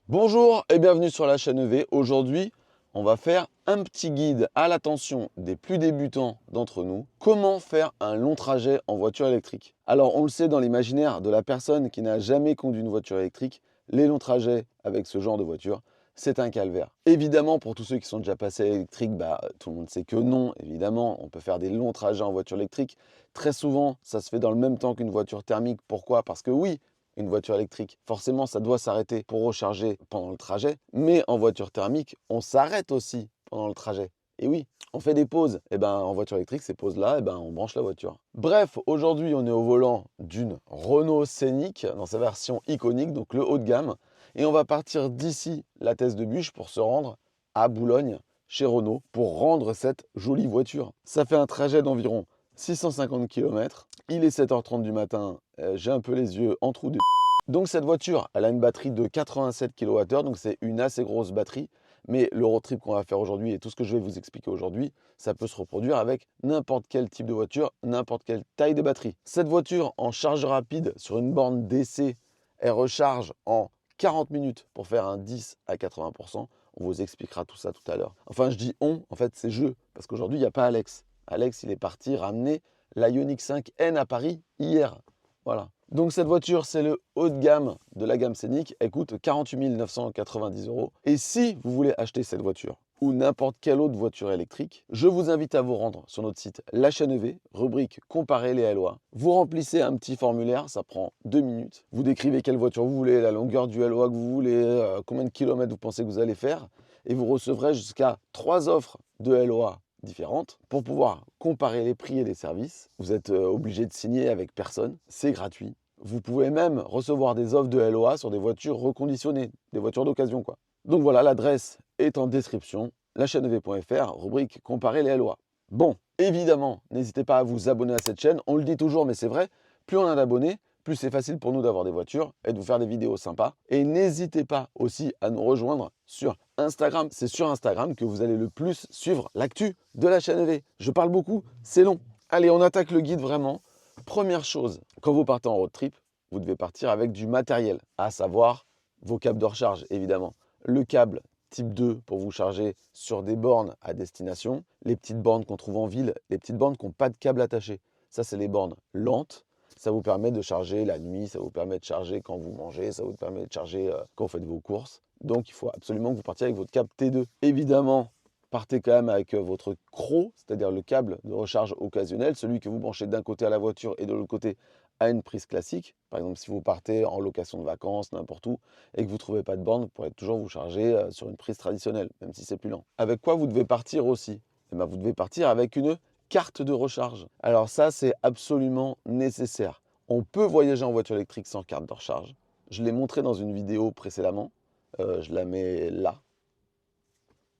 Bonjour et bienvenue sur la chaîne EV. Aujourd'hui, on va faire un petit guide à l'attention des plus débutants d'entre nous. Comment faire un long trajet en voiture électrique? Alors, on le sait dans l'imaginaire de la personne qui n'a jamais conduit une voiture électrique, les longs trajets avec ce genre de voiture, c'est un calvaire. Évidemment, pour tous ceux qui sont déjà passés à l'électrique, tout le monde sait que non. Évidemment, on peut faire des longs trajets en voiture électrique. Très souvent, ça se fait dans le même temps qu'une voiture thermique. Pourquoi? Parce que oui, une voiture électrique, forcément, ça doit s'arrêter pour recharger pendant le trajet. Mais en voiture thermique, on s'arrête aussi pendant le trajet. Et oui, on fait des pauses. Et ben, en voiture électrique, ces pauses-là, on branche la voiture. Bref, aujourd'hui, on est au volant d'une Renault Scénic dans sa version iconique, donc le haut de gamme. Et on va partir d'ici, la Thèse de Buch, pour se rendre à Boulogne, chez Renault, pour rendre cette jolie voiture. Ça fait un trajet d'environ 650 km. Il est 7h30 du matin, j'ai un peu les yeux en trou de... Donc cette voiture, elle a une batterie de 87 kWh, donc c'est une assez grosse batterie. Mais le road trip qu'on va faire aujourd'hui et tout ce que je vais vous expliquer aujourd'hui, ça peut se reproduire avec n'importe quel type de voiture, n'importe quelle taille de batterie. Cette voiture en charge rapide sur une borne DC, elle recharge en 40 minutes pour faire un 10 à 80%. On vous expliquera tout ça tout à l'heure. Enfin, je dis on, en fait c'est je, parce qu'aujourd'hui il n'y a pas Alex. Alex, il est parti ramener la Ioniq 5N à Paris hier. Voilà. Donc cette voiture, c'est le haut de gamme de la gamme Scénic. Elle coûte 48 990 €. Et si vous voulez acheter cette voiture ou n'importe quelle autre voiture électrique, je vous invite à vous rendre sur notre site La Chaîne EV, rubrique Comparer les LOA. Vous remplissez un petit formulaire, ça prend 2 minutes. Vous décrivez quelle voiture vous voulez, la longueur du LOA que vous voulez, combien de kilomètres vous pensez que vous allez faire. Et vous recevrez jusqu'à 3 offres de LOA différentes pour pouvoir comparer les prix et les services. Vous êtes obligé de signer avec personne, c'est gratuit. Vous pouvez même recevoir des offres de LOA sur des voitures reconditionnées, des voitures d'occasion quoi. Donc voilà, l'adresse est en description, lachaînev.fr, rubrique comparer les LOA. Bon, évidemment, n'hésitez pas à vous abonner à cette chaîne, on le dit toujours mais c'est vrai, plus on a d'abonnés, plus c'est facile pour nous d'avoir des voitures et de vous faire des vidéos sympas. Et n'hésitez pas aussi à nous rejoindre sur Instagram. C'est sur Instagram que vous allez le plus suivre l'actu de la chaîne EV. Je parle beaucoup, c'est long. Allez, on attaque le guide vraiment. Première chose, quand vous partez en road trip, vous devez partir avec du matériel, à savoir vos câbles de recharge évidemment. Le câble type 2 pour vous charger sur des bornes à destination, les petites bornes qu'on trouve en ville, les petites bornes qui n'ont pas de câble attaché. Ça, c'est les bornes lentes. Ça vous permet de charger la nuit, ça vous permet de charger quand vous mangez, ça vous permet de charger quand vous faites vos courses. Donc, il faut absolument que vous partiez avec votre câble T2. Évidemment, partez quand même avec votre CRO, c'est-à-dire le câble de recharge occasionnel, celui que vous branchez d'un côté à la voiture et de l'autre côté à une prise classique. Par exemple, si vous partez en location de vacances, n'importe où, et que vous ne trouvez pas de borne, vous pourrez toujours vous charger sur une prise traditionnelle, même si c'est plus lent. Avec quoi vous devez partir aussi? Vous devez partir avec une carte de recharge. Alors ça, c'est absolument nécessaire. On peut voyager en voiture électrique sans carte de recharge. Je l'ai montré dans une vidéo précédemment. Je la mets là.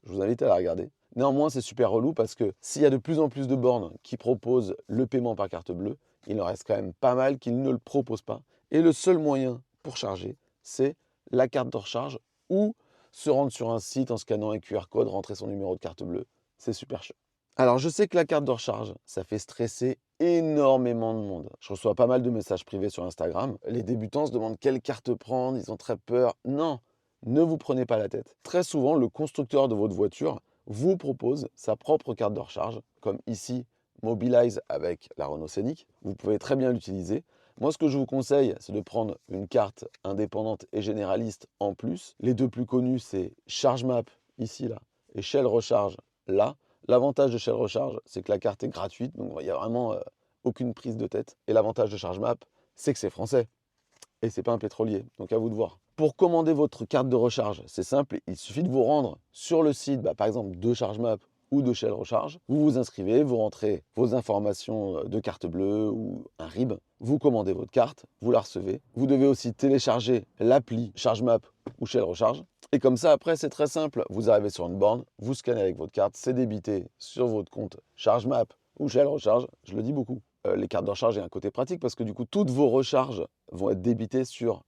Je vous invite à la regarder. Néanmoins, c'est super relou parce que s'il y a de plus en plus de bornes qui proposent le paiement par carte bleue, il en reste quand même pas mal qui ne le proposent pas. Et le seul moyen pour charger, c'est la carte de recharge ou se rendre sur un site en scannant un QR code, rentrer son numéro de carte bleue. C'est super chiant. Alors, je sais que la carte de recharge, ça fait stresser énormément de monde. Je reçois pas mal de messages privés sur Instagram. Les débutants se demandent quelle carte prendre, ils ont très peur. Non, ne vous prenez pas la tête. Très souvent, le constructeur de votre voiture vous propose sa propre carte de recharge, comme ici, Mobilize avec la Renault Scénic. Vous pouvez très bien l'utiliser. Moi, ce que je vous conseille, c'est de prendre une carte indépendante et généraliste en plus. Les deux plus connus, c'est ChargeMap, ici, là, et Shell Recharge, là. L'avantage de Shell Recharge, c'est que la carte est gratuite, donc il n'y a vraiment aucune prise de tête. Et l'avantage de ChargeMap, c'est que c'est français. Et c'est pas un pétrolier, donc à vous de voir. Pour commander votre carte de recharge, c'est simple, il suffit de vous rendre sur le site, par exemple de ChargeMap ou de Shell Recharge. Vous vous inscrivez, vous rentrez vos informations de carte bleue ou un RIB, vous commandez votre carte, vous la recevez. Vous devez aussi télécharger l'appli ChargeMap ou Shell Recharge. Et comme ça, après, c'est très simple. Vous arrivez sur une borne, vous scannez avec votre carte, c'est débité sur votre compte ChargeMap ou Shell Recharge, je le dis beaucoup. Les cartes de recharge, il y a un côté pratique parce que du coup, toutes vos recharges vont être débitées sur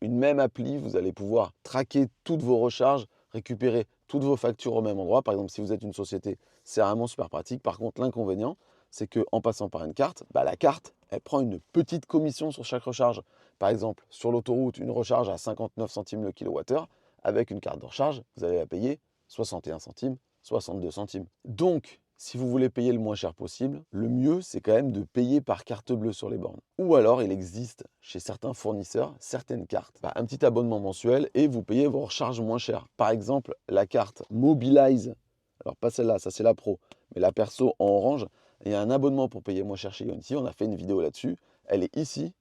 une même appli. Vous allez pouvoir traquer toutes vos recharges, récupérer toutes vos factures au même endroit. Par exemple, si vous êtes une société, c'est vraiment super pratique. Par contre, l'inconvénient, c'est qu'en passant par une carte, la carte, elle prend une petite commission sur chaque recharge. Par exemple, sur l'autoroute, une recharge à 59 centimes le kilowattheure, Avec une carte de recharge, vous allez la payer 61 centimes, 62 centimes. Donc, si vous voulez payer le moins cher possible, le mieux, c'est quand même de payer par carte bleue sur les bornes. Ou alors, il existe chez certains fournisseurs, certaines cartes, un petit abonnement mensuel et vous payez vos recharges moins cher. Par exemple, la carte Mobilize, alors pas celle-là, ça c'est la Pro, mais la Perso en orange, il y a un abonnement pour payer moins cher chez Ionity. On a fait une vidéo là-dessus. Elle est ici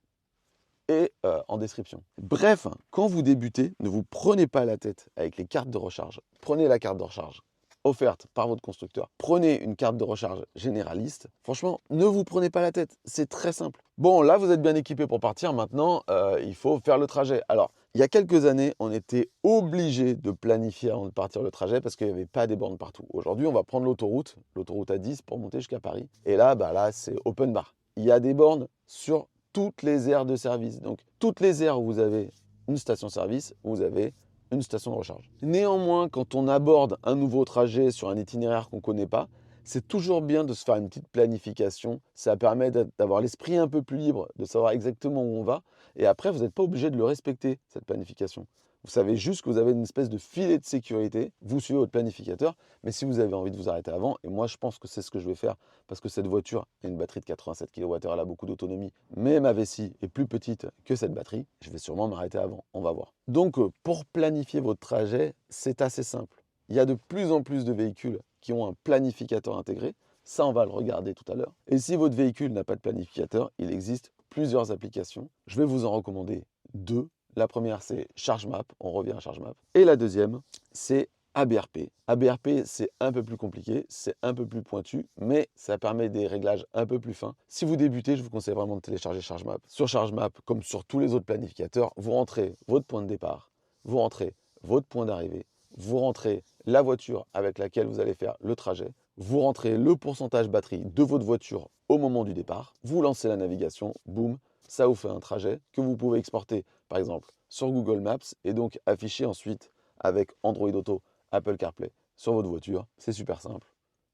et en description. Bref, quand vous débutez, ne vous prenez pas la tête avec les cartes de recharge. Prenez la carte de recharge offerte par votre constructeur. Prenez une carte de recharge généraliste. Franchement, ne vous prenez pas la tête. C'est très simple. Bon, là, vous êtes bien équipé pour partir. Maintenant, il faut faire le trajet. Alors, il y a quelques années, on était obligé de planifier avant de partir le trajet parce qu'il n'y avait pas des bornes partout. Aujourd'hui, on va prendre l'autoroute A10 pour monter jusqu'à Paris. Et là, là, c'est open bar. Il y a des bornes sur toutes les aires de service. Donc, toutes les aires où vous avez une station-service, vous avez une station de recharge. Néanmoins, quand on aborde un nouveau trajet sur un itinéraire qu'on ne connaît pas, c'est toujours bien de se faire une petite planification. Ça permet d'avoir l'esprit un peu plus libre, de savoir exactement où on va. Et après, vous n'êtes pas obligé de le respecter, cette planification. Vous savez juste que vous avez une espèce de filet de sécurité. Vous suivez votre planificateur. Mais si vous avez envie de vous arrêter avant, et moi je pense que c'est ce que je vais faire, parce que cette voiture a une batterie de 87 kWh, elle a beaucoup d'autonomie, mais ma vessie est plus petite que cette batterie, je vais sûrement m'arrêter avant. On va voir. Donc pour planifier votre trajet, c'est assez simple. Il y a de plus en plus de véhicules qui ont un planificateur intégré. Ça, on va le regarder tout à l'heure. Et si votre véhicule n'a pas de planificateur, il existe plusieurs applications. Je vais vous en recommander deux. La première, c'est ChargeMap. On revient à ChargeMap. Et la deuxième, c'est ABRP. ABRP, c'est un peu plus compliqué, c'est un peu plus pointu, mais ça permet des réglages un peu plus fins. Si vous débutez, je vous conseille vraiment de télécharger ChargeMap. Sur ChargeMap, comme sur tous les autres planificateurs, vous rentrez votre point de départ, vous rentrez votre point d'arrivée, vous rentrez la voiture avec laquelle vous allez faire le trajet, vous rentrez le pourcentage batterie de votre voiture au moment du départ, vous lancez la navigation, boum, ça vous fait un trajet que vous pouvez exporter par exemple sur Google Maps et donc afficher ensuite avec Android Auto, Apple CarPlay sur votre voiture. C'est super simple,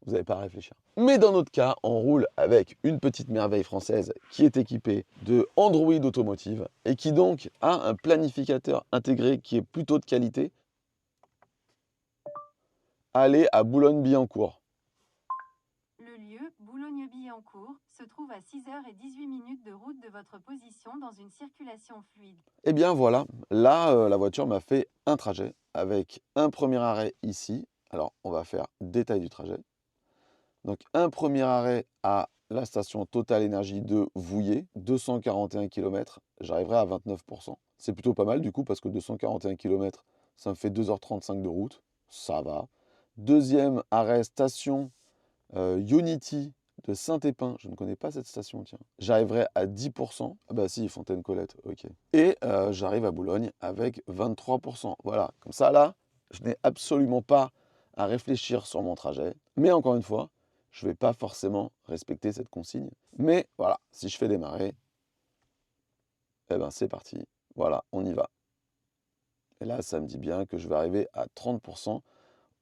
vous n'avez pas à réfléchir. Mais dans notre cas, on roule avec une petite merveille française qui est équipée de Android Automotive et qui donc a un planificateur intégré qui est plutôt de qualité. Allez à Boulogne-Billancourt. Le lieu, Boulogne-Billancourt, se trouve à 6h18 de route de votre position dans une circulation fluide. Et bien voilà, là, la voiture m'a fait un trajet avec un premier arrêt ici. Alors, on va faire détail du trajet. Donc, un premier arrêt à la station Total Énergie de Vouillé, 241 km. J'arriverai à 29%. C'est plutôt pas mal du coup parce que 241 km, ça me fait 2h35 de route. Ça va. Deuxième arrêt, station Ionity de Saint-Épin. Je ne connais pas cette station, tiens. J'arriverai à 10%. Ah bah si, Fontaine-Colette, ok. Et j'arrive à Boulogne avec 23%. Voilà, comme ça là, je n'ai absolument pas à réfléchir sur mon trajet. Mais encore une fois, je ne vais pas forcément respecter cette consigne. Mais voilà, si je fais démarrer, eh ben c'est parti. Voilà, on y va. Et là, ça me dit bien que je vais arriver à 30%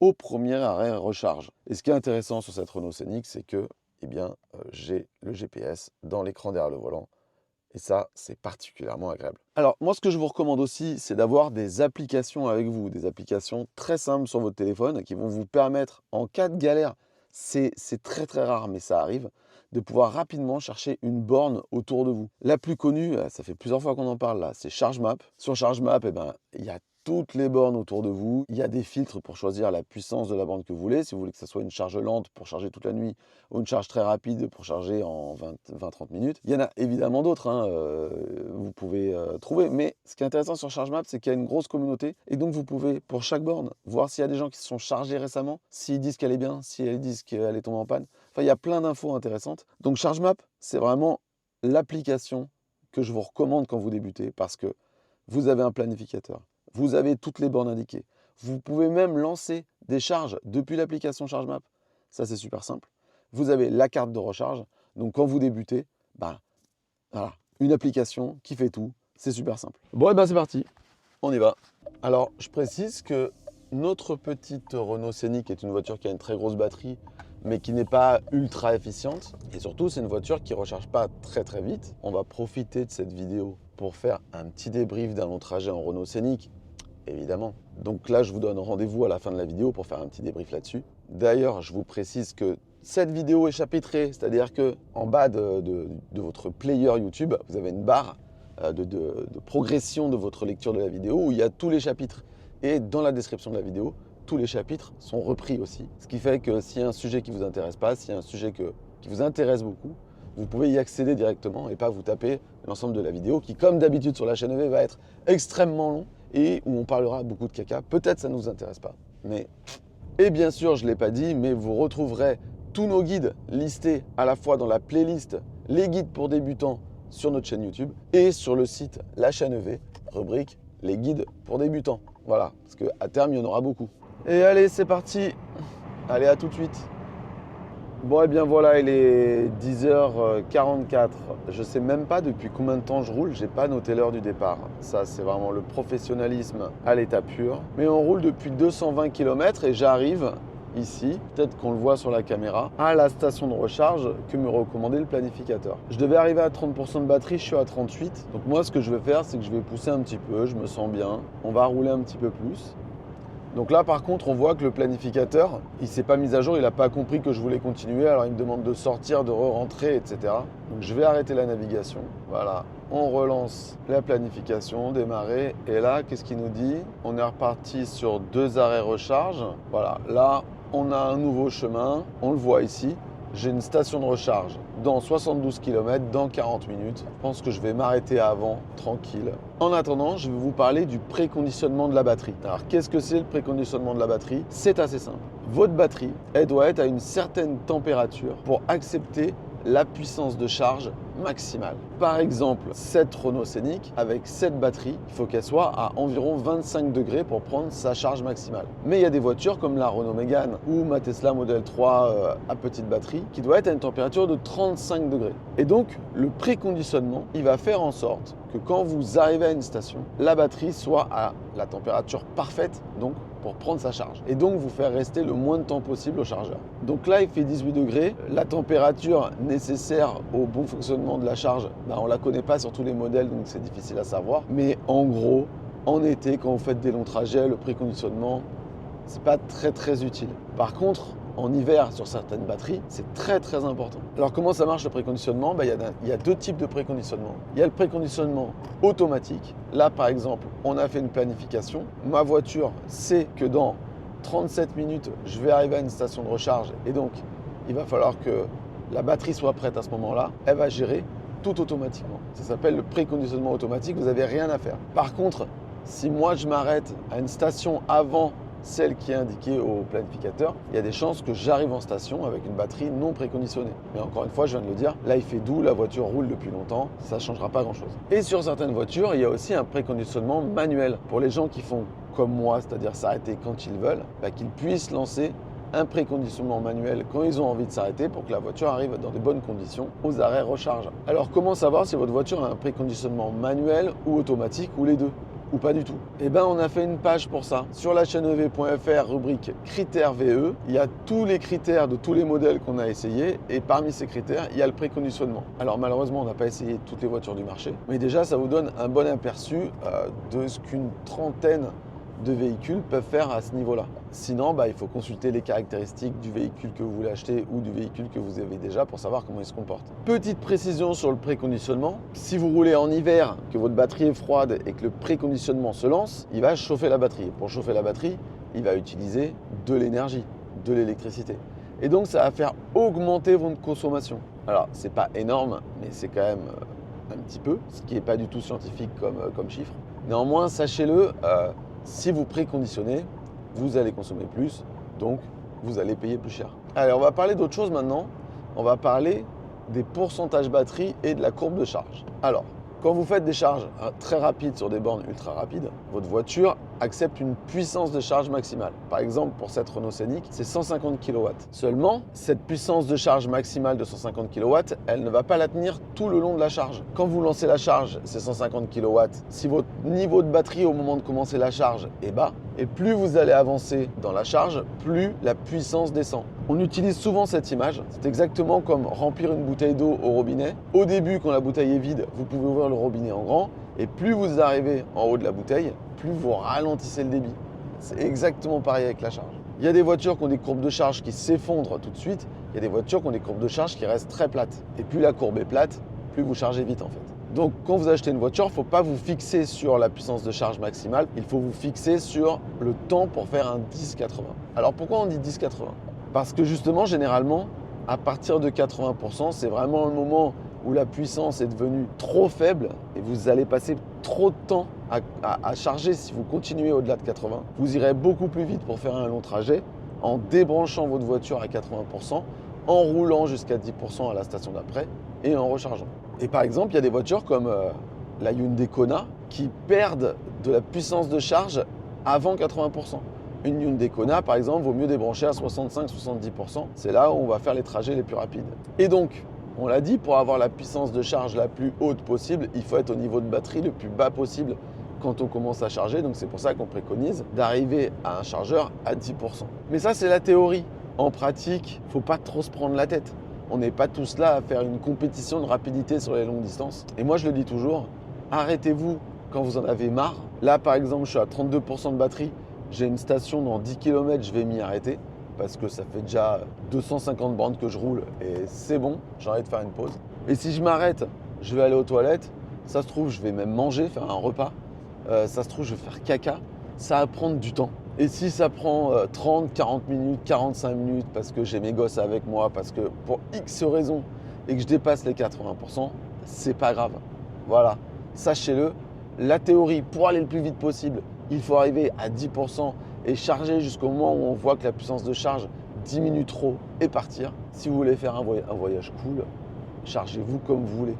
au premier arrêt recharge. Et ce qui est intéressant sur cette Renault Scénic, c'est que j'ai le GPS dans l'écran derrière le volant. Et ça, c'est particulièrement agréable. Alors, moi, ce que je vous recommande aussi, c'est d'avoir des applications avec vous, des applications très simples sur votre téléphone qui vont vous permettre, en cas de galère, c'est très très rare, mais ça arrive, de pouvoir rapidement chercher une borne autour de vous. La plus connue, ça fait plusieurs fois qu'on en parle là, c'est ChargeMap. Sur ChargeMap, il y a toutes les bornes autour de vous. Il y a des filtres pour choisir la puissance de la borne que vous voulez. Si vous voulez que ce soit une charge lente pour charger toute la nuit ou une charge très rapide pour charger en 20-30 minutes. Il y en a évidemment d'autres, vous pouvez trouver. Mais ce qui est intéressant sur ChargeMap, c'est qu'il y a une grosse communauté. Et donc, vous pouvez, pour chaque borne, voir s'il y a des gens qui se sont chargés récemment, s'ils disent qu'elle est bien, s'ils disent qu'elle est tombée en panne. Enfin, il y a plein d'infos intéressantes. Donc, ChargeMap, c'est vraiment l'application que je vous recommande quand vous débutez parce que vous avez un planificateur. Vous avez toutes les bornes indiquées. Vous pouvez même lancer des charges depuis l'application ChargeMap. Ça, c'est super simple. Vous avez la carte de recharge. Donc, quand vous débutez, voilà, une application qui fait tout. C'est super simple. Bon, et c'est parti. On y va. Alors, je précise que notre petite Renault Scénic est une voiture qui a une très grosse batterie, mais qui n'est pas ultra efficiente. Et surtout, c'est une voiture qui ne recharge pas très très vite. On va profiter de cette vidéo pour faire un petit débrief d'un long trajet en Renault Scénic. évidemment. Donc là, je vous donne rendez-vous à la fin de la vidéo pour faire un petit débrief là-dessus. D'ailleurs, je vous précise que cette vidéo est chapitrée, c'est-à-dire qu'en bas de votre player YouTube, vous avez une barre de progression de votre lecture de la vidéo où il y a tous les chapitres. Et dans la description de la vidéo, tous les chapitres sont repris aussi. Ce qui fait que s'il y a un sujet qui ne vous intéresse pas, s'il y a un sujet qui vous intéresse beaucoup, vous pouvez y accéder directement et pas vous taper l'ensemble de la vidéo qui, comme d'habitude sur la chaîne EV, va être extrêmement long et où on parlera beaucoup de caca. Peut-être ça ne vous intéresse pas. Mais... Et bien sûr, je ne l'ai pas dit, mais vous retrouverez tous nos guides listés à la fois dans la playlist Les guides pour débutants sur notre chaîne YouTube et sur le site La Chaîne EV, rubrique Les guides pour débutants. Voilà, parce qu'à terme, il y en aura beaucoup. Et allez, c'est parti. Allez, à tout de suite. Bon, et bien voilà, il est 10h44. Je ne sais même pas depuis combien de temps je roule, j'ai pas noté l'heure du départ. Ça, c'est vraiment le professionnalisme à l'état pur. Mais on roule depuis 220 km et j'arrive ici, peut-être qu'on le voit sur la caméra, à la station de recharge que me recommandait le planificateur. Je devais arriver à 30% de batterie, je suis à 38. Donc moi, ce que je vais faire, c'est que je vais pousser un petit peu, je me sens bien. On va rouler un petit peu plus. Donc là, par contre, on voit que le planificateur, il ne s'est pas mis à jour, il n'a pas compris que je voulais continuer, alors il me demande de sortir, de re-rentrer, etc. Donc je vais arrêter la navigation. Voilà, on relance la planification, démarrer. Et là, qu'est-ce qu'il nous dit? On est reparti sur 2 arrêts recharge. Voilà, là, on a un nouveau chemin, on le voit ici. J'ai une station de recharge dans 72 km, dans 40 minutes. Je pense que je vais m'arrêter avant, tranquille. En attendant, je vais vous parler du préconditionnement de la batterie. Alors, qu'est-ce que c'est le préconditionnement de la batterie? C'est assez simple. Votre batterie, elle doit être à une certaine température pour accepter la puissance de charge maximale. Par exemple, cette Renault Scénic, avec cette batterie, il faut qu'elle soit à environ 25 degrés pour prendre sa charge maximale. Mais il y a des voitures comme la Renault Mégane ou ma Tesla Model 3 à petite batterie qui doit être à une température de 35 degrés. Et donc, le préconditionnement, il va faire en sorte que quand vous arrivez à une station, la batterie soit à la température parfaite, donc pour prendre sa charge. Et donc vous faire rester le moins de temps possible au chargeur. Donc là, il fait 18 degrés. La température nécessaire au bon fonctionnement de la charge, on ne la connaît pas sur tous les modèles, donc c'est difficile à savoir. Mais en gros, en été, quand vous faites des longs trajets, le préconditionnement, c'est pas très utile. Par contre, en hiver, sur certaines batteries, c'est très important. Alors comment ça marche le préconditionnement? Il y a 2 types de préconditionnement. Il y a le préconditionnement automatique. Là, par exemple, on a fait une planification. Ma voiture sait que dans 37 minutes, je vais arriver à une station de recharge et donc il va falloir que la batterie soit prête à ce moment-là. Elle va gérer tout automatiquement. Ça s'appelle le préconditionnement automatique, vous n'avez rien à faire. Par contre, si moi je m'arrête à une station avant celle qui est indiquée au planificateur, il y a des chances que j'arrive en station avec une batterie non préconditionnée. Mais encore une fois, je viens de le dire, là il fait doux, la voiture roule depuis longtemps, ça ne changera pas grand-chose. Et sur certaines voitures, il y a aussi un préconditionnement manuel. Pour les gens qui font comme moi, c'est-à-dire s'arrêter quand ils veulent, qu'ils puissent lancer un préconditionnement manuel quand ils ont envie de s'arrêter pour que la voiture arrive dans de bonnes conditions aux arrêts recharge. Alors comment savoir si votre voiture a un préconditionnement manuel ou automatique ou les deux ? Ou pas du tout? Eh bien, on a fait une page pour ça. Sur la chaîne EV.fr, rubrique critères VE, il y a tous les critères de tous les modèles qu'on a essayés et parmi ces critères, il y a le préconditionnement. Alors malheureusement, on n'a pas essayé toutes les voitures du marché, mais déjà, ça vous donne un bon aperçu de ce qu'une trentaine de véhicules peuvent faire à ce niveau-là. Sinon, il faut consulter les caractéristiques du véhicule que vous voulez acheter ou du véhicule que vous avez déjà pour savoir comment il se comporte. Petite précision sur le préconditionnement, si vous roulez en hiver, que votre batterie est froide et que le préconditionnement se lance, il va chauffer la batterie. Pour chauffer la batterie, il va utiliser de l'énergie, de l'électricité. Et donc, ça va faire augmenter votre consommation. Alors, c'est pas énorme, mais c'est quand même un petit peu, ce qui n'est pas du tout scientifique comme chiffre. Néanmoins, sachez-le, si vous préconditionnez, vous allez consommer plus, donc vous allez payer plus cher. Allez, on va parler d'autre chose maintenant. On va parler des pourcentages batterie et de la courbe de charge. Alors, quand vous faites des charges très rapides sur des bornes ultra rapides, votre voiture accepte une puissance de charge maximale. Par exemple, pour cette Renault Scénic, c'est 150 kW. Seulement, cette puissance de charge maximale de 150 kW, elle ne va pas la tenir tout le long de la charge. Quand vous lancez la charge, c'est 150 kW. Si votre niveau de batterie au moment de commencer la charge est bas, et plus vous allez avancer dans la charge, plus la puissance descend. On utilise souvent cette image. C'est exactement comme remplir une bouteille d'eau au robinet. Au début, quand la bouteille est vide, vous pouvez ouvrir le robinet en grand. Et plus vous arrivez en haut de la bouteille, plus vous ralentissez le débit. C'est exactement pareil avec la charge. Il y a des voitures qui ont des courbes de charge qui s'effondrent tout de suite. Il y a des voitures qui ont des courbes de charge qui restent très plates. Et plus la courbe est plate, plus vous chargez vite en fait. Donc quand vous achetez une voiture, il ne faut pas vous fixer sur la puissance de charge maximale. Il faut vous fixer sur le temps pour faire un 10-80. Alors pourquoi on dit 10-80? Parce que justement, généralement, à partir de 80%, c'est vraiment le moment où la puissance est devenue trop faible et vous allez passer trop de temps à charger. Si vous continuez au-delà de 80, vous irez beaucoup plus vite pour faire un long trajet en débranchant votre voiture à 80%, en roulant jusqu'à 10% à la station d'après et en rechargeant. Et par exemple, il y a des voitures comme la Hyundai Kona qui perdent de la puissance de charge avant 80%. Une Hyundai Kona, par exemple, vaut mieux débrancher à 65-70%. C'est là où on va faire les trajets les plus rapides. Et donc, on l'a dit, pour avoir la puissance de charge la plus haute possible, il faut être au niveau de batterie le plus bas possible quand on commence à charger. Donc c'est pour ça qu'on préconise d'arriver à un chargeur à 10%. Mais ça, c'est la théorie. En pratique, il ne faut pas trop se prendre la tête. On n'est pas tous là à faire une compétition de rapidité sur les longues distances. Et moi, je le dis toujours, arrêtez-vous quand vous en avez marre. Là, par exemple, je suis à 32% de batterie. J'ai une station dans 10 km, je vais m'y arrêter parce que ça fait déjà 250 bornes que je roule et c'est bon, j'ai envie de faire une pause. Et si je m'arrête, je vais aller aux toilettes, ça se trouve, je vais même manger, faire un repas, ça se trouve, je vais faire caca, ça va prendre du temps. Et si ça prend 30, 40 minutes, 45 minutes parce que j'ai mes gosses avec moi, parce que pour X raisons et que je dépasse les 80%, c'est pas grave. Voilà, sachez-le, la théorie, pour aller le plus vite possible, il faut arriver à 10% et charger jusqu'au moment où on voit que la puissance de charge diminue trop et partir. Si vous voulez faire un voyage cool, chargez-vous comme vous voulez.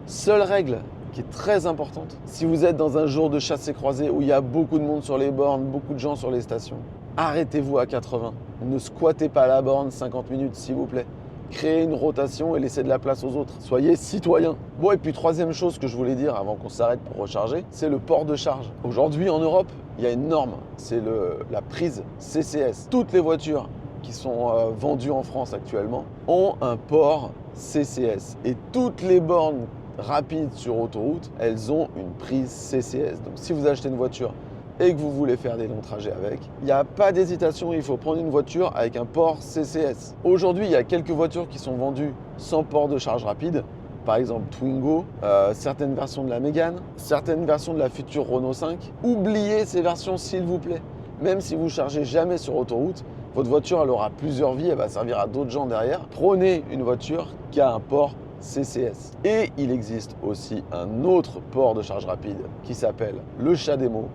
Seule règle qui est très importante, si vous êtes dans un jour de chassé-croisé où il y a beaucoup de monde sur les bornes, beaucoup de gens sur les stations, arrêtez-vous à 80. Ne squattez pas la borne 50 minutes s'il vous plaît. Créez une rotation et laissez de la place aux autres. Soyez citoyens. Bon, et puis troisième chose que je voulais dire avant qu'on s'arrête pour recharger, c'est le port de charge. Aujourd'hui en Europe, il y a une norme, c'est la prise CCS. Toutes les voitures qui sont vendues en France actuellement ont un port CCS. Et toutes les bornes rapides sur autoroute, elles ont une prise CCS. Donc si vous achetez une voiture et que vous voulez faire des longs trajets avec, il n'y a pas d'hésitation, il faut prendre une voiture avec un port CCS. Aujourd'hui, il y a quelques voitures qui sont vendues sans port de charge rapide, par exemple Twingo, certaines versions de la Mégane, certaines versions de la future Renault 5. Oubliez ces versions s'il vous plaît. Même si vous ne chargez jamais sur autoroute, votre voiture elle aura plusieurs vies, elle va servir à d'autres gens derrière. Prenez une voiture qui a un port CCS. Et il existe aussi un autre port de charge rapide qui s'appelle le CHAdeMO,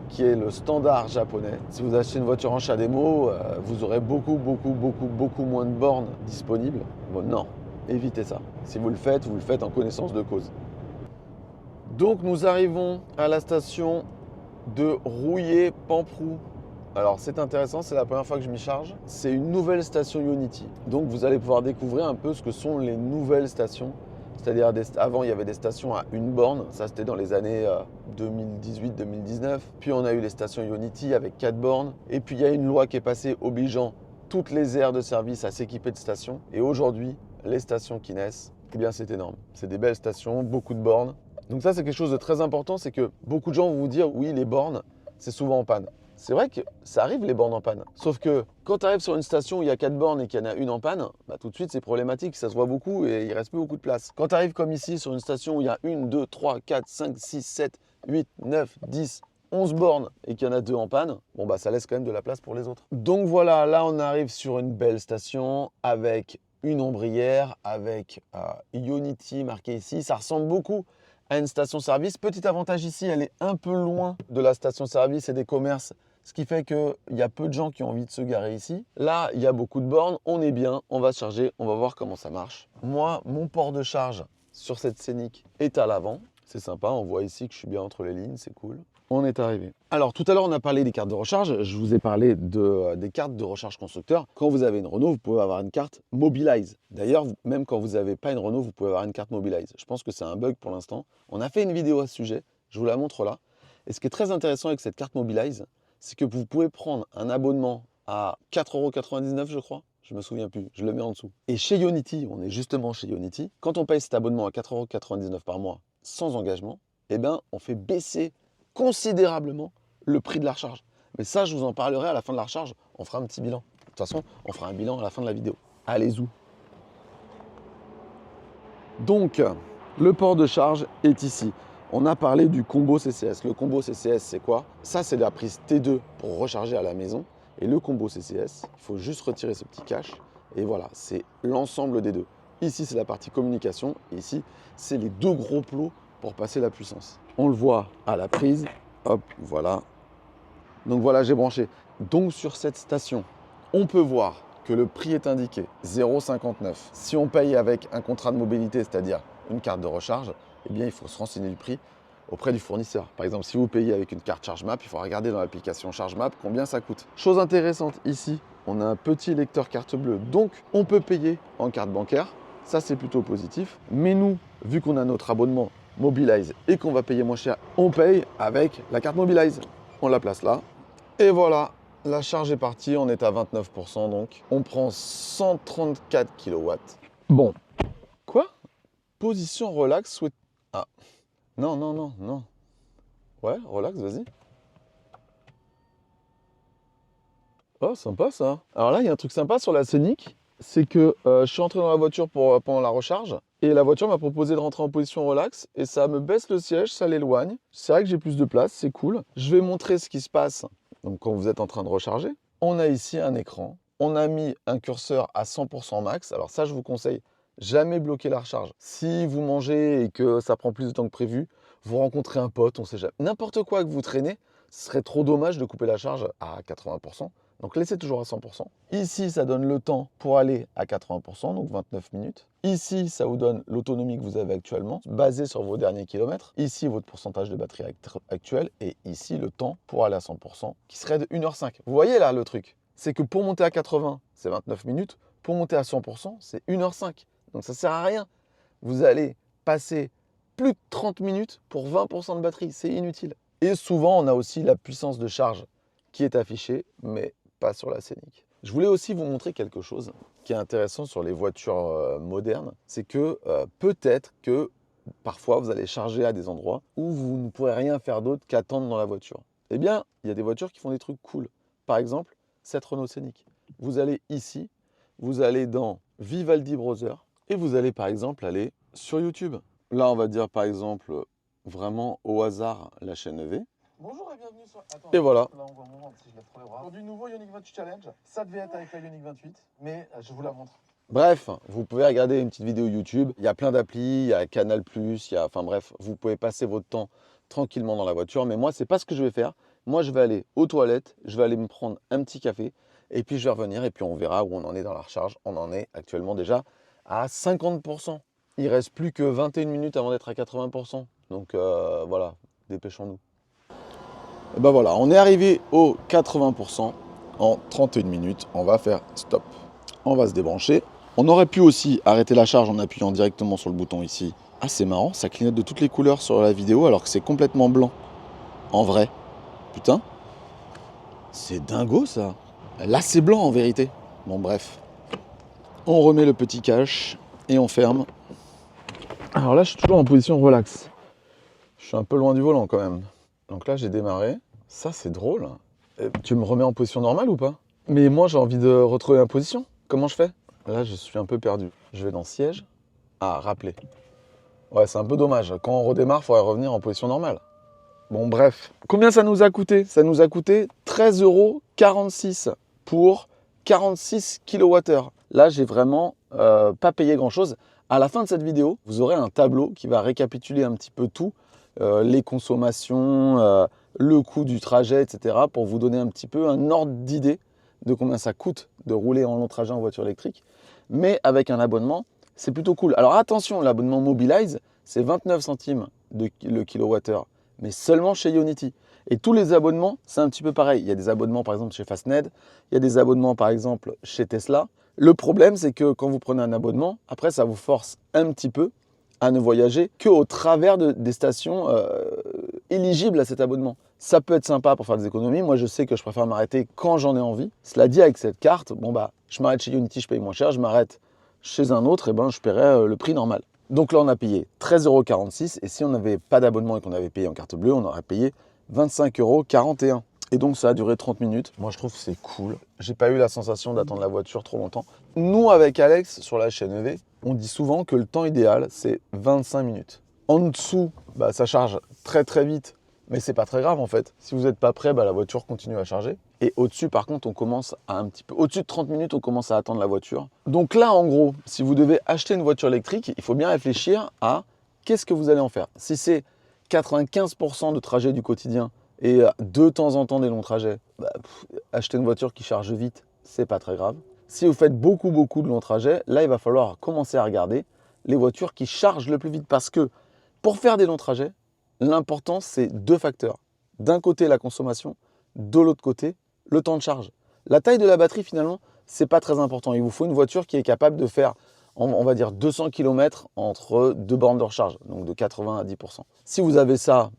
qui est le standard japonais. Si vous achetez une voiture en CHAdeMO, vous aurez beaucoup moins de bornes disponibles. Bon, non, évitez ça. Si vous le faites en connaissance de cause. Donc nous arrivons à la station de Rouillé-Pamprou. Alors c'est intéressant, c'est la première fois que je m'y charge. C'est une nouvelle station Ionity. Donc vous allez pouvoir découvrir un peu ce que sont les nouvelles stations. C'est-à-dire, avant, il y avait des stations à une borne. Ça, c'était dans les années 2018-2019. Puis, on a eu les stations Ionity avec 4 bornes. Et puis, il y a une loi qui est passée obligeant toutes les aires de service à s'équiper de stations. Et aujourd'hui, les stations qui naissent, eh bien, c'est énorme. C'est des belles stations, beaucoup de bornes. Donc ça, c'est quelque chose de très important. C'est que beaucoup de gens vont vous dire, oui, les bornes, c'est souvent en panne. C'est vrai que ça arrive les bornes en panne. Sauf que quand tu arrives sur une station où il y a 4 bornes et qu'il y en a une en panne, bah, tout de suite c'est problématique, ça se voit beaucoup et il reste plus beaucoup de place. Quand tu arrives comme ici sur une station où il y a 1, 2, 3, 4, 5, 6, 7, 8, 9, 10, 11 bornes et qu'il y en a 2 en panne, bon bah ça laisse quand même de la place pour les autres. Donc voilà, là on arrive sur une belle station avec une ombrière, avec Ionity marqué ici. Ça ressemble beaucoup à une station-service. Petit avantage ici, elle est un peu loin de la station-service et des commerces. Ce qui fait qu'il y a peu de gens qui ont envie de se garer ici. Là, il y a beaucoup de bornes, on est bien, on va charger, on va voir comment ça marche. Moi, mon port de charge sur cette Scénic est à l'avant. C'est sympa, on voit ici que je suis bien entre les lignes, c'est cool. On est arrivé. Alors, tout à l'heure, on a parlé des cartes de recharge. Je vous ai parlé des cartes de recharge constructeur. Quand vous avez une Renault, vous pouvez avoir une carte Mobilize. D'ailleurs, même quand vous n'avez pas une Renault, vous pouvez avoir une carte Mobilize. Je pense que c'est un bug pour l'instant. On a fait une vidéo à ce sujet, je vous la montre là. Et ce qui est très intéressant avec cette carte Mobilize, c'est que vous pouvez prendre un abonnement à 4,99 €, je crois. Je me souviens plus, je le mets en dessous. Et chez Ionity, on est justement chez Ionity, quand on paye cet abonnement à 4,99 € par mois sans engagement, eh ben, on fait baisser considérablement le prix de la recharge. Mais ça, je vous en parlerai à la fin de la recharge. On fera un petit bilan. De toute façon, on fera un bilan à la fin de la vidéo. Allez, zou. Donc, le port de charge est ici. On a parlé du combo CCS. Le combo CCS, c'est quoi? Ça, c'est la prise T2 pour recharger à la maison. Et le combo CCS, il faut juste retirer ce petit cache. Et voilà, c'est l'ensemble des deux. Ici, c'est la partie communication. Et ici, c'est les deux gros plots pour passer la puissance. On le voit à la prise. Hop, voilà. Donc voilà, j'ai branché. Donc sur cette station, on peut voir que le prix est indiqué 0,59. Si on paye avec un contrat de mobilité, c'est-à-dire une carte de recharge, eh bien il faut se renseigner du prix auprès du fournisseur. Par exemple, si vous payez avec une carte ChargeMap, il faut regarder dans l'application ChargeMap combien ça coûte. Chose intéressante ici, on a un petit lecteur carte bleue, donc on peut payer en carte bancaire. Ça, c'est plutôt positif. Mais nous, vu qu'on a notre abonnement Mobilize et qu'on va payer moins cher, on paye avec la carte Mobilize. On la place là. Et voilà, la charge est partie, on est à 29% donc. On prend 134 kW. Bon. Quoi? Position relax, souhait... Ah. Non, non, non, non. Ouais, relax, vas-y. Oh, sympa ça. Alors là, il y a un truc sympa sur la Scénic, c'est que je suis entré dans la voiture pendant la recharge et la voiture m'a proposé de rentrer en position relax et ça me baisse le siège, ça l'éloigne. C'est vrai que j'ai plus de place, c'est cool. Je vais montrer ce qui se passe. Donc quand vous êtes en train de recharger, on a ici un écran. On a mis un curseur à 100% max. Alors ça, je vous conseille, jamais bloquer la recharge. Si vous mangez et que ça prend plus de temps que prévu, vous rencontrez un pote, on sait jamais. N'importe quoi que vous traînez, ce serait trop dommage de couper la charge à 80%. Donc laissez toujours à 100%. Ici, ça donne le temps pour aller à 80%, donc 29 minutes. Ici, ça vous donne l'autonomie que vous avez actuellement, basée sur vos derniers kilomètres. Ici, votre pourcentage de batterie actuel. Et ici, le temps pour aller à 100%, qui serait de 1h05. Vous voyez là le truc? C'est que pour monter à 80, c'est 29 minutes. Pour monter à 100%, c'est 1h05. Donc ça ne sert à rien. Vous allez passer plus de 30 minutes pour 20% de batterie. C'est inutile. Et souvent, on a aussi la puissance de charge qui est affichée, mais pas sur la Scénic. Je voulais aussi vous montrer quelque chose qui est intéressant sur les voitures modernes, c'est que peut-être que parfois vous allez charger à des endroits où vous ne pourrez rien faire d'autre qu'attendre dans la voiture. Eh bien, il y a des voitures qui font des trucs cool. Par exemple, cette Renault Scénic. Vous allez ici, vous allez dans Vivaldi Browser et vous allez par exemple aller sur YouTube. Là, on va dire par exemple vraiment au hasard la chaîne V. Bonjour et bienvenue sur... Attends, et voilà. Là, on voit mon ventre si je lève trop les bras. Aujourd'hui, nouveau Ioniq 28 Challenge. Ça devait être avec la Ioniq 28, mais je vous la montre. Bref, vous pouvez regarder une petite vidéo YouTube. Il y a plein d'applis, il y a Canal+, enfin bref, vous pouvez passer votre temps tranquillement dans la voiture. Mais moi, c'est pas ce que je vais faire. Moi, je vais aller aux toilettes, je vais aller me prendre un petit café et puis je vais revenir et puis on verra où on en est dans la recharge. On en est actuellement déjà à 50%. Il reste plus que 21 minutes avant d'être à 80%. Donc voilà, dépêchons-nous. Et ben voilà, on est arrivé aux 80% en 31 minutes. On va faire stop. On va se débrancher. On aurait pu aussi arrêter la charge en appuyant directement sur le bouton ici. Ah, c'est marrant, ça clignote de toutes les couleurs sur la vidéo alors que c'est complètement blanc. En vrai. Putain. C'est dingo ça. Là, c'est blanc en vérité. Bon, bref. On remet le petit cache et on ferme. Alors là, je suis toujours en position relax. Je suis un peu loin du volant quand même. Donc là, j'ai démarré. Ça, c'est drôle. Tu me remets en position normale ou pas? Mais moi, j'ai envie de retrouver ma position. Comment je fais? Là, je suis un peu perdu. Je vais dans siège. Ah, rappeler. Ouais, c'est un peu dommage. Quand on redémarre, il faudrait revenir en position normale. Bon, bref. Combien ça nous a coûté? Ça nous a coûté 13,46 € pour 46 kWh. Là, j'ai vraiment pas payé grand-chose. À la fin de cette vidéo, vous aurez un tableau qui va récapituler un petit peu tout. Les consommations, le coût du trajet, etc. pour vous donner un petit peu un ordre d'idée de combien ça coûte de rouler en long trajet en voiture électrique. Mais avec un abonnement, c'est plutôt cool. Alors attention, l'abonnement Mobilize, c'est 29 centimes le kilowattheure, mais seulement chez Ionity. Et tous les abonnements, c'est un petit peu pareil. Il y a des abonnements par exemple chez Fastned, il y a des abonnements par exemple chez Tesla. Le problème, c'est que quand vous prenez un abonnement, après ça vous force un petit peu à ne voyager qu'au travers des stations éligibles à cet abonnement. Ça peut être sympa pour faire des économies. Moi, je sais que je préfère m'arrêter quand j'en ai envie. Cela dit, avec cette carte, bon bah, je m'arrête chez Ionity, je paye moins cher. Je m'arrête chez un autre, et ben, je paierai le prix normal. Donc là, on a payé 13,46 € et si on n'avait pas d'abonnement et qu'on avait payé en carte bleue, on aurait payé 25,41 €. Et donc ça a duré 30 minutes. Moi je trouve que c'est cool. J'ai pas eu la sensation d'attendre la voiture trop longtemps. Nous avec Alex sur la chaîne EV, on dit souvent que le temps idéal c'est 25 minutes. En dessous, bah, ça charge très très vite, mais c'est pas très grave en fait. Si vous n'êtes pas prêt, bah, la voiture continue à charger. Et au-dessus par contre, on commence à un petit peu... Au-dessus de 30 minutes, on commence à attendre la voiture. Donc là en gros, si vous devez acheter une voiture électrique, il faut bien réfléchir à qu'est-ce que vous allez en faire. Si c'est 95% de trajet du quotidien, et de temps en temps des longs trajets, bah, acheter une voiture qui charge vite, c'est pas très grave. Si vous faites beaucoup de longs trajets, là il va falloir commencer à regarder les voitures qui chargent le plus vite. Parce que pour faire des longs trajets, l'important c'est deux facteurs. D'un côté la consommation, de l'autre côté le temps de charge. La taille de la batterie finalement, c'est pas très important. Il vous faut une voiture qui est capable de faire, on va dire 200 km entre deux bornes de recharge, donc de 80 à 10%. Si vous avez ça,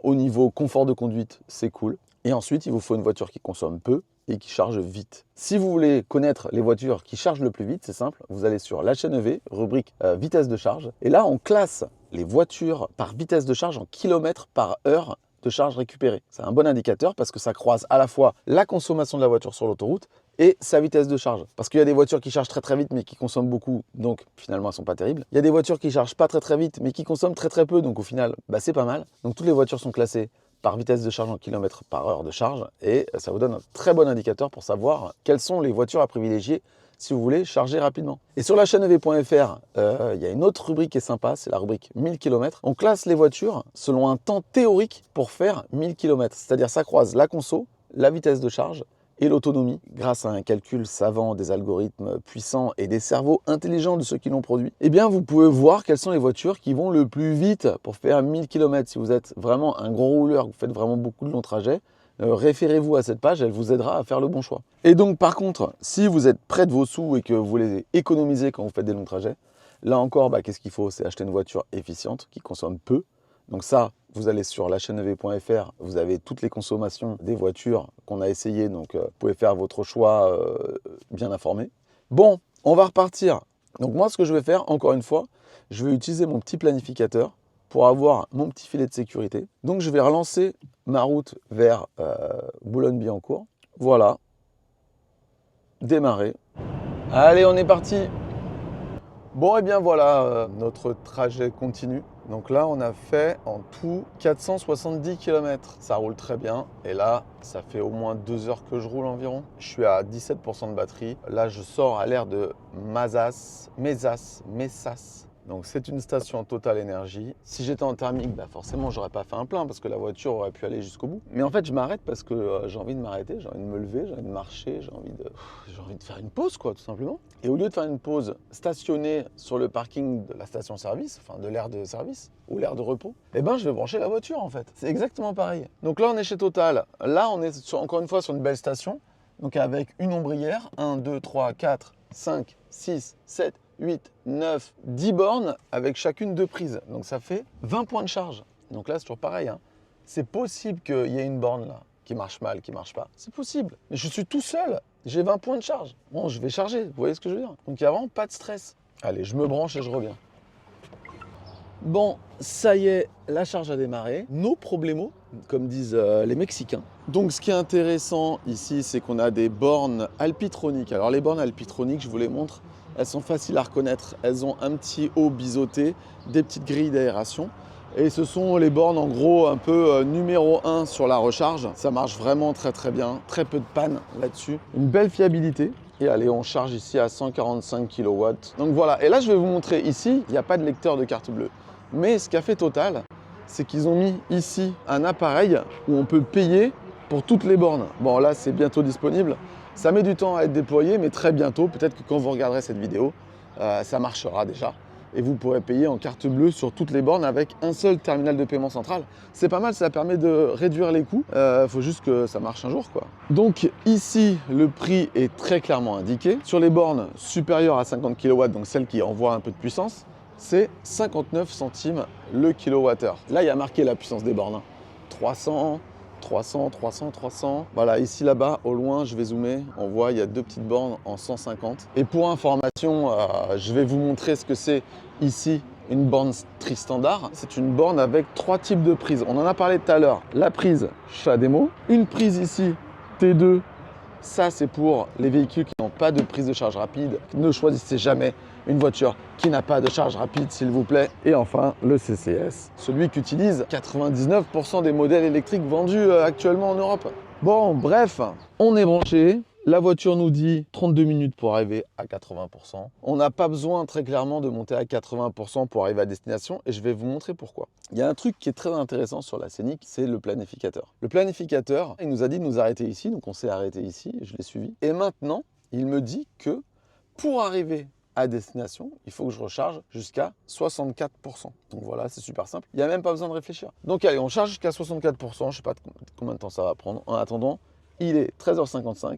au niveau confort de conduite, c'est cool. Et ensuite, il vous faut une voiture qui consomme peu et qui charge vite. Si vous voulez connaître les voitures qui chargent le plus vite, c'est simple. Vous allez sur la chaîne EV, rubrique vitesse de charge. Et là, on classe les voitures par vitesse de charge en kilomètres par heure de charge récupérée. C'est un bon indicateur parce que ça croise à la fois la consommation de la voiture sur l'autoroute et sa vitesse de charge. Parce qu'il y a des voitures qui chargent très vite mais qui consomment beaucoup, donc finalement elles ne sont pas terribles. Il y a des voitures qui chargent pas très vite mais qui consomment très peu, donc au final bah, c'est pas mal. Donc toutes les voitures sont classées par vitesse de charge en kilomètres par heure de charge et ça vous donne un très bon indicateur pour savoir quelles sont les voitures à privilégier si vous voulez charger rapidement. Et sur la chaîne EV.fr, il y a une autre rubrique qui est sympa, c'est la rubrique 1000 km. On classe les voitures selon un temps théorique pour faire 1000 km. C'est-à-dire ça croise la conso, la vitesse de charge et l'autonomie grâce à un calcul savant, des algorithmes puissants et des cerveaux intelligents de ceux qui l'ont produit. Eh bien, vous pouvez voir quelles sont les voitures qui vont le plus vite pour faire 1000 km. Si vous êtes vraiment un gros rouleur, vous faites vraiment beaucoup de longs trajets, référez-vous à cette page, elle vous aidera à faire le bon choix. Et donc par contre, si vous êtes près de vos sous et que vous voulez économiser quand vous faites des longs trajets, là encore, bah, qu'est-ce qu'il faut? C'est acheter une voiture efficiente qui consomme peu. Donc ça, vous allez sur la chaîne EV.fr, vous avez toutes les consommations des voitures qu'on a essayées, donc vous pouvez faire votre choix bien informé. Bon, on va repartir. Donc moi, ce que je vais faire, encore une fois, je vais utiliser mon petit planificateur pour avoir mon petit filet de sécurité. Donc je vais relancer ma route vers Boulogne-Billancourt. Voilà, démarrer. Allez, on est parti. Bon, et bien voilà, notre trajet continue. Donc là, on a fait en tout 470 km. Ça roule très bien. Et là, ça fait au moins 2 heures que je roule environ. Je suis à 17% de batterie. Là, je sors à l'aire de Messas. Donc c'est une station Total Énergie. Si j'étais en thermique, bah forcément j'aurais pas fait un plein parce que la voiture aurait pu aller jusqu'au bout. Mais en fait je m'arrête parce que j'ai envie de m'arrêter, j'ai envie de me lever, j'ai envie de marcher, j'ai envie de faire une pause quoi tout simplement. Et au lieu de faire une pause stationnée sur le parking de la station-service, enfin de l'aire de service ou l'aire de repos, eh ben je vais brancher la voiture en fait. C'est exactement pareil. Donc là on est chez Total, là on est encore une fois sur une belle station. Donc avec une ombrière, 1, 2, 3, 4, 5, 6, 7, 8, 9, 10 bornes avec chacune 2 prises. Donc ça fait 20 points de charge. Donc là c'est toujours pareil. Hein. C'est possible qu'il y ait une borne là qui marche mal, qui marche pas. C'est possible. Mais je suis tout seul. J'ai 20 points de charge. Bon, je vais charger. Vous voyez ce que je veux dire? Donc il n'y a vraiment pas de stress. Allez, je me branche et je reviens. Bon, ça y est, la charge a démarré. No problemo, comme disent les Mexicains. Donc ce qui est intéressant ici, c'est qu'on a des bornes alpitroniques. Alors les bornes alpitroniques, je vous les montre. Elles sont faciles à reconnaître, elles ont un petit haut biseauté, des petites grilles d'aération. Et ce sont les bornes en gros un peu numéro 1 sur la recharge. Ça marche vraiment très bien, très peu de panne là-dessus. Une belle fiabilité. Et allez, on charge ici à 145 kW. Donc voilà, et là je vais vous montrer ici, il n'y a pas de lecteur de carte bleue. Mais ce qu'a fait Total, c'est qu'ils ont mis ici un appareil où on peut payer pour toutes les bornes. Bon là c'est bientôt disponible. Ça met du temps à être déployé, mais très bientôt, peut-être que quand vous regarderez cette vidéo, ça marchera déjà. Et vous pourrez payer en carte bleue sur toutes les bornes avec un seul terminal de paiement central. C'est pas mal, ça permet de réduire les coûts. Faut juste que ça marche un jour, quoi. Donc ici, le prix est très clairement indiqué. Sur les bornes supérieures à 50 kW, donc celles qui envoient un peu de puissance, c'est 59 centimes le kilowattheure. Là, il y a marqué la puissance des bornes. 300, 300, 300, 300. Voilà, ici, là-bas, au loin, je vais zoomer. On voit, il y a 2 petites bornes en 150. Et pour information, je vais vous montrer ce que c'est ici une borne tri standard, c'est une borne avec 3 types de prises. On en a parlé tout à l'heure. La prise chat démo, une prise ici T2. Ça, c'est pour les véhicules qui n'ont pas de prise de charge rapide. Ne choisissez jamais une voiture qui n'a pas de charge rapide, s'il vous plaît. Et enfin, le CCS, celui qu'utilisent 99% des modèles électriques vendus actuellement en Europe. Bon, bref, on est branché. La voiture nous dit 32 minutes pour arriver à 80%. On n'a pas besoin très clairement de monter à 80% pour arriver à destination et je vais vous montrer pourquoi. Il y a un truc qui est très intéressant sur la Scénic, c'est le planificateur. Le planificateur, il nous a dit de nous arrêter ici, donc on s'est arrêté ici, je l'ai suivi. Et maintenant, il me dit que pour arriver à destination, il faut que je recharge jusqu'à 64%. Donc voilà, c'est super simple. Il n'y a même pas besoin de réfléchir. Donc allez, on charge jusqu'à 64%. Je ne sais pas combien de temps ça va prendre. En attendant, il est 13h55.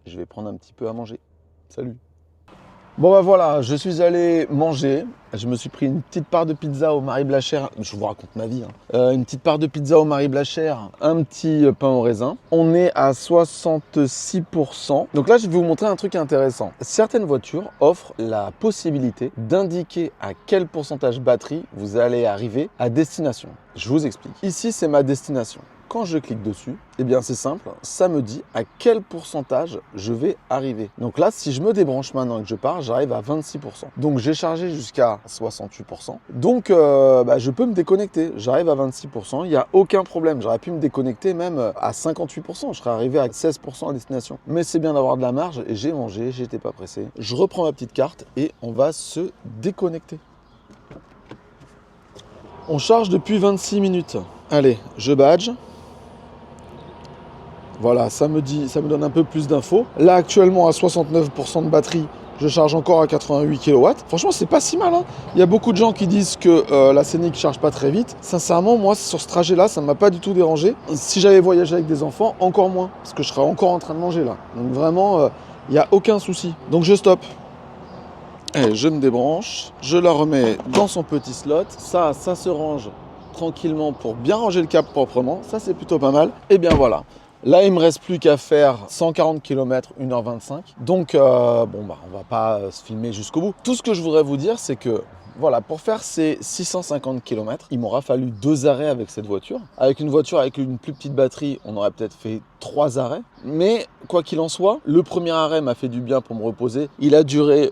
Je vais prendre un petit peu à manger. Salut. Bon bah voilà, je suis allé manger. Je me suis pris une petite part de pizza au Marie Blachère. Je vous raconte ma vie. Une petite part de pizza au Marie Blachère, un petit pain au raisin. On est à 66%. Donc là, je vais vous montrer un truc intéressant. Certaines voitures offrent la possibilité d'indiquer à quel pourcentage batterie vous allez arriver à destination. Je vous explique. Ici, c'est ma destination. Quand je clique dessus, eh bien c'est simple, ça me dit à quel pourcentage je vais arriver. Donc là, si je me débranche maintenant et que je pars, j'arrive à 26%. Donc j'ai chargé jusqu'à 68%. Donc je peux me déconnecter. J'arrive à 26%, il n'y a aucun problème. J'aurais pu me déconnecter même à 58%. Je serais arrivé à 16% à destination. Mais c'est bien d'avoir de la marge et j'ai mangé, j'étais pas pressé. Je reprends ma petite carte et on va se déconnecter. On charge depuis 26 minutes. Allez, je badge. Voilà, ça me donne un peu plus d'infos. Là, actuellement, à 69% de batterie, je charge encore à 88 kW. Franchement, c'est pas si mal. Il y a beaucoup de gens qui disent que la Scénic ne charge pas très vite. Sincèrement, moi, sur ce trajet-là, ça ne m'a pas du tout dérangé. Si j'avais voyagé avec des enfants, encore moins. Parce que je serais encore en train de manger là. Donc vraiment, il n'y a aucun souci. Donc je stoppe. Et je me débranche. Je la remets dans son petit slot. Ça se range tranquillement pour bien ranger le câble proprement. Ça, c'est plutôt pas mal. Et bien voilà. Là, il ne me reste plus qu'à faire 140 km, 1h25. Donc, on va pas se filmer jusqu'au bout. Tout ce que je voudrais vous dire, c'est que, voilà, pour faire ces 650 km, il m'aura fallu 2 arrêts avec cette voiture. Avec une voiture avec une plus petite batterie, on aurait peut-être fait 3 arrêts. Mais, quoi qu'il en soit, le premier arrêt m'a fait du bien pour me reposer. Il a duré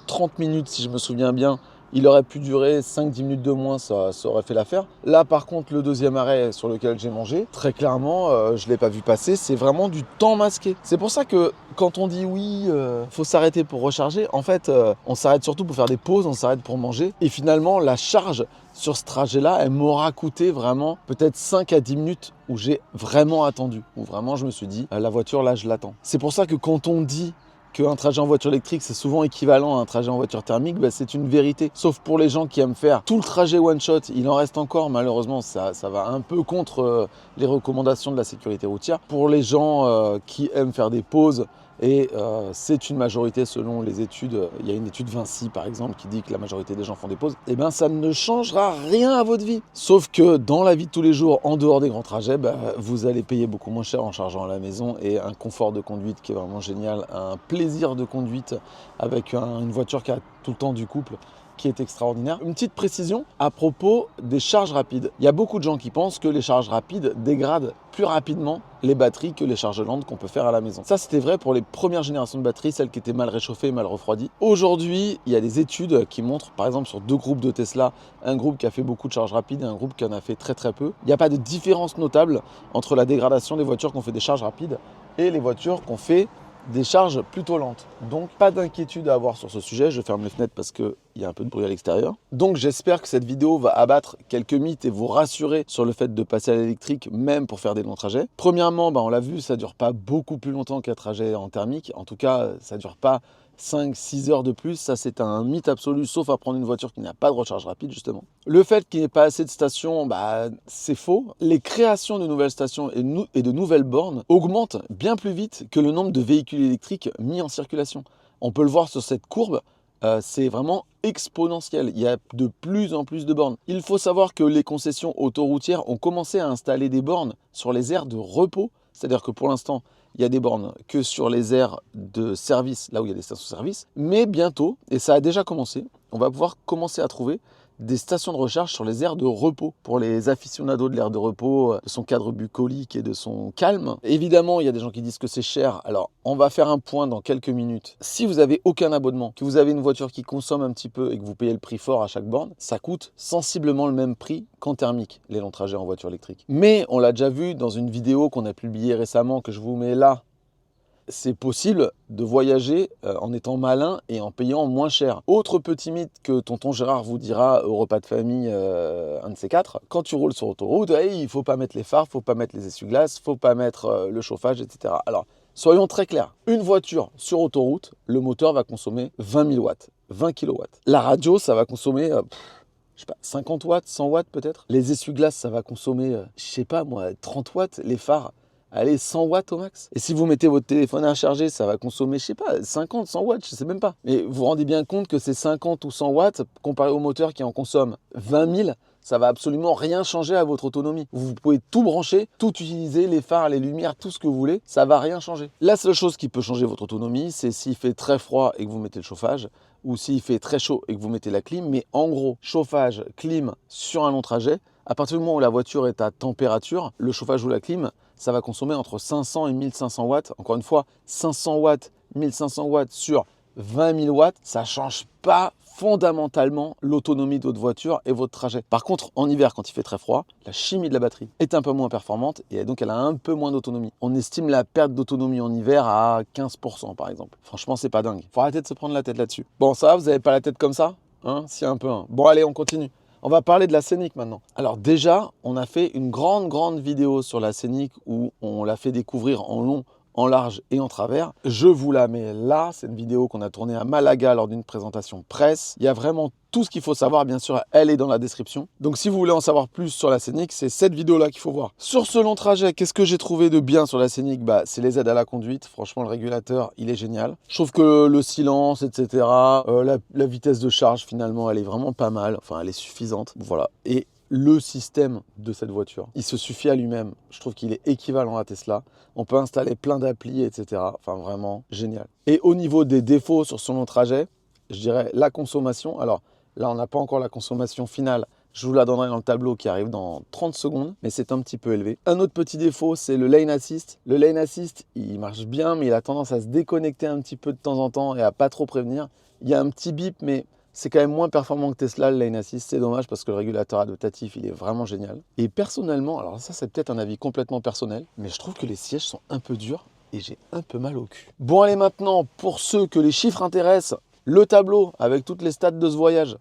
30 minutes, si je me souviens bien. Il aurait pu durer 5-10 minutes de moins, ça aurait fait l'affaire. Là, par contre, le deuxième arrêt sur lequel j'ai mangé, très clairement, je ne l'ai pas vu passer, c'est vraiment du temps masqué. C'est pour ça que quand on dit oui, faut s'arrêter pour recharger, en fait, on s'arrête surtout pour faire des pauses, on s'arrête pour manger. Et finalement, la charge sur ce trajet-là, elle m'aura coûté vraiment peut-être 5 à 10 minutes où j'ai vraiment attendu. Où vraiment, je me suis dit, la voiture, là, je l'attends. C'est pour ça que quand on dit qu'un trajet en voiture électrique, c'est souvent équivalent à un trajet en voiture thermique, c'est une vérité. Sauf pour les gens qui aiment faire tout le trajet one-shot, il en reste encore, malheureusement, ça va un peu contre les recommandations de la sécurité routière. Pour les gens qui aiment faire des pauses, et c'est une majorité selon les études, il y a une étude Vinci par exemple qui dit que la majorité des gens font des pauses, et bien ça ne changera rien à votre vie. Sauf que dans la vie de tous les jours, en dehors des grands trajets, vous allez payer beaucoup moins cher en chargeant à la maison et un confort de conduite qui est vraiment génial, un plaisir de conduite avec une voiture qui a tout le temps du couple, qui est extraordinaire. Une petite précision à propos des charges rapides. Il y a beaucoup de gens qui pensent que les charges rapides dégradent plus rapidement les batteries que les charges lentes qu'on peut faire à la maison. Ça, c'était vrai pour les premières générations de batteries, celles qui étaient mal réchauffées, mal refroidies. Aujourd'hui, il y a des études qui montrent, par exemple, sur 2 groupes de Tesla, un groupe qui a fait beaucoup de charges rapides et un groupe qui en a fait très très peu. Il n'y a pas de différence notable entre la dégradation des voitures qui ont fait des charges rapides et les voitures qui ont fait des charges plutôt lentes. Donc pas d'inquiétude à avoir sur ce sujet. Je ferme les fenêtres parce qu'il y a un peu de bruit à l'extérieur. Donc j'espère que cette vidéo va abattre quelques mythes et vous rassurer sur le fait de passer à l'électrique même pour faire des longs trajets. Premièrement, on l'a vu, ça ne dure pas beaucoup plus longtemps qu'un trajet en thermique. En tout cas, ça ne dure pas 5-6 heures de plus, ça c'est un mythe absolu, sauf à prendre une voiture qui n'a pas de recharge rapide justement. Le fait qu'il n'y ait pas assez de stations, c'est faux. Les créations de nouvelles stations et de nouvelles bornes augmentent bien plus vite que le nombre de véhicules électriques mis en circulation. On peut le voir sur cette courbe, c'est vraiment exponentiel. Il y a de plus en plus de bornes. Il faut savoir que les concessions autoroutières ont commencé à installer des bornes sur les aires de repos, c'est-à-dire que pour l'instant, il y a des bornes que sur les aires de service, là où il y a des stations-service. Mais bientôt, et ça a déjà commencé, on va pouvoir commencer à trouver des stations de recharge sur les aires de repos. Pour les aficionados de l'aire de repos, de son cadre bucolique et de son calme. Évidemment, il y a des gens qui disent que c'est cher. Alors, on va faire un point dans quelques minutes. Si vous n'avez aucun abonnement, que vous avez une voiture qui consomme un petit peu et que vous payez le prix fort à chaque borne, ça coûte sensiblement le même prix qu'en thermique, les longs trajets en voiture électrique. Mais on l'a déjà vu dans une vidéo qu'on a publiée récemment, que je vous mets là. C'est possible de voyager en étant malin et en payant moins cher. Autre petit mythe que tonton Gérard vous dira au repas de famille, un de ces quatre, quand tu roules sur autoroute, il ne faut pas mettre les phares, il ne faut pas mettre les essuie-glaces, il ne faut pas mettre le chauffage, etc. Alors, soyons très clairs. Une voiture sur autoroute, le moteur va consommer 20 000 watts, 20 kW. La radio, ça va consommer... je sais pas, 50 watts, 100 watts peut-être. Les essuie-glaces, ça va consommer, je sais pas moi, 30 watts. Les phares, allez, 100 watts au max. Et si vous mettez votre téléphone à charger, ça va consommer, je sais pas, 50, 100 watts, je sais même pas. Mais vous vous rendez bien compte que ces 50 ou 100 watts, comparé au moteur qui en consomme 20 000, ça va absolument rien changer à votre autonomie. Vous pouvez tout brancher, tout utiliser, les phares, les lumières, tout ce que vous voulez, ça va rien changer. La seule chose qui peut changer votre autonomie, c'est s'il fait très froid et que vous mettez le chauffage, ou s'il fait très chaud et que vous mettez la clim. Mais en gros, chauffage, clim sur un long trajet, à partir du moment où la voiture est à température, le chauffage ou la clim, ça va consommer entre 500 et 1500 watts. Encore une fois, 500 watts, 1500 watts sur 20 000 watts, ça ne change pas fondamentalement l'autonomie de votre voiture et votre trajet. Par contre, en hiver, quand il fait très froid, la chimie de la batterie est un peu moins performante et donc elle a un peu moins d'autonomie. On estime la perte d'autonomie en hiver à 15% par exemple. Franchement, c'est pas dingue. Faut arrêter de se prendre la tête là-dessus. Bon, ça va, vous n'avez pas la tête comme ça, hein? Si, un peu. Hein. Bon, allez, on continue. On va parler de la Scénic maintenant. Alors déjà, on a fait une grande vidéo sur la Scénic où on l'a fait découvrir en long, en large et en travers. Je vous la mets là. C'est une vidéo qu'on a tournée à Malaga lors d'une présentation presse. Il y a vraiment tout ce qu'il faut savoir. Bien sûr, elle est dans la description. Donc si vous voulez en savoir plus sur la Scénic, c'est cette vidéo-là qu'il faut voir. Sur ce long trajet, qu'est-ce que j'ai trouvé de bien sur la Scénic? C'est les aides à la conduite. Franchement, le régulateur, il est génial. Je trouve que le silence, etc., la vitesse de charge, finalement, elle est vraiment pas mal. Enfin, elle est suffisante. Voilà. Et le système de cette voiture, il se suffit à lui-même. Je trouve qu'il est équivalent à Tesla. On peut installer plein d'applis, etc. Enfin, vraiment génial. Et au niveau des défauts sur son long trajet, je dirais la consommation. Alors là, on n'a pas encore la consommation finale. Je vous la donnerai dans le tableau qui arrive dans 30 secondes, mais c'est un petit peu élevé. Un autre petit défaut, c'est le lane assist. Le lane assist, il marche bien, mais il a tendance à se déconnecter un petit peu de temps en temps et à pas trop prévenir. Il y a un petit bip, mais c'est quand même moins performant que Tesla, le lane assist. C'est dommage parce que le régulateur adaptatif, il est vraiment génial. Et personnellement, alors ça, c'est peut-être un avis complètement personnel, mais je trouve que les sièges sont un peu durs et j'ai un peu mal au cul. Bon, allez, maintenant, pour ceux que les chiffres intéressent, le tableau avec toutes les stats de ce voyage.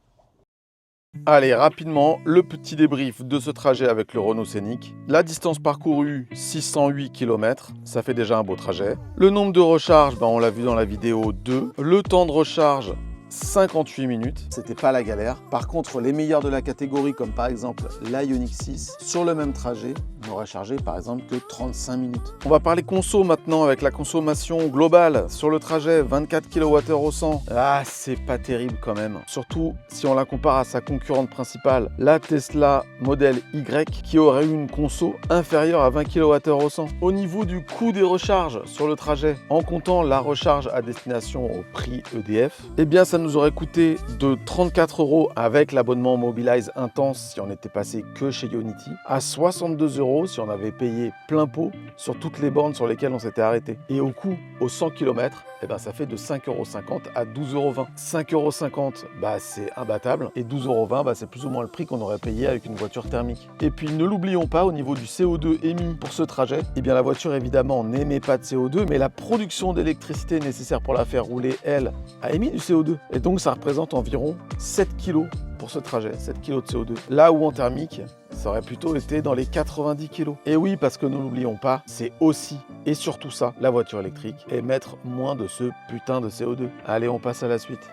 Allez, rapidement, le petit débrief de ce trajet avec le Renault Scénic. La distance parcourue, 608 km, ça fait déjà un beau trajet. Le nombre de recharges, on l'a vu dans la vidéo 2. Le temps de recharge, 58 minutes, c'était pas la galère. Par contre, les meilleurs de la catégorie, comme par exemple la Ioniq 6, sur le même trajet, n'aurait chargé par exemple que 35 minutes. On va parler conso maintenant avec la consommation globale sur le trajet, 24 kWh au 100. Ah, c'est pas terrible quand même. Surtout si on la compare à sa concurrente principale, la Tesla modèle Y, qui aurait eu une conso inférieure à 20 kWh au 100. Au niveau du coût des recharges sur le trajet, en comptant la recharge à destination au prix EDF, eh bien ça nous aurait coûté de 34 € avec l'abonnement Mobilize Intense si on n'était passé que chez Ionity, à 62 € si on avait payé plein pot sur toutes les bornes sur lesquelles on s'était arrêté. Et au coût, au 100 km, eh ben, ça fait de 5,50 € à 12,20 €. 5,50 €, c'est imbattable. Et 12,20 €, c'est plus ou moins le prix qu'on aurait payé avec une voiture thermique. Et puis, ne l'oublions pas, au niveau du CO2 émis pour ce trajet, eh bien, la voiture, évidemment, n'émet pas de CO2, mais la production d'électricité nécessaire pour la faire rouler, elle, a émis du CO2. Et donc, ça représente environ 7 kg pour ce trajet, 7 kg de CO2. Là où en thermique, ça aurait plutôt été dans les 90 kg. Et oui, parce que ne l'oublions pas, c'est aussi et surtout ça, la voiture électrique, émettre moins de ce putain de CO2. Allez, on passe à la suite.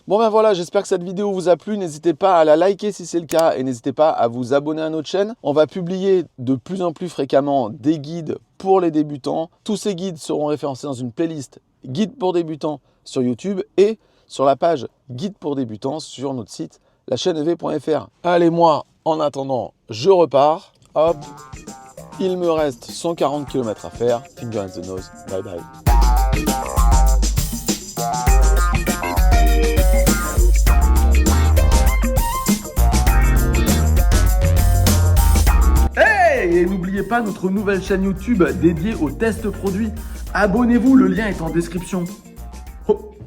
Bon ben voilà, j'espère que cette vidéo vous a plu. N'hésitez pas à la liker si c'est le cas et n'hésitez pas à vous abonner à notre chaîne. On va publier de plus en plus fréquemment des guides pour les débutants. Tous ces guides seront référencés dans une playlist guide pour débutants sur YouTube et sur la page guide pour débutants sur notre site lachaînev.fr. Allez, moi, en attendant, je repars. Hop, il me reste 140 km à faire. Finger in the nose. Bye bye. Et n'oubliez pas notre nouvelle chaîne YouTube dédiée aux tests produits. Abonnez-vous, le lien est en description.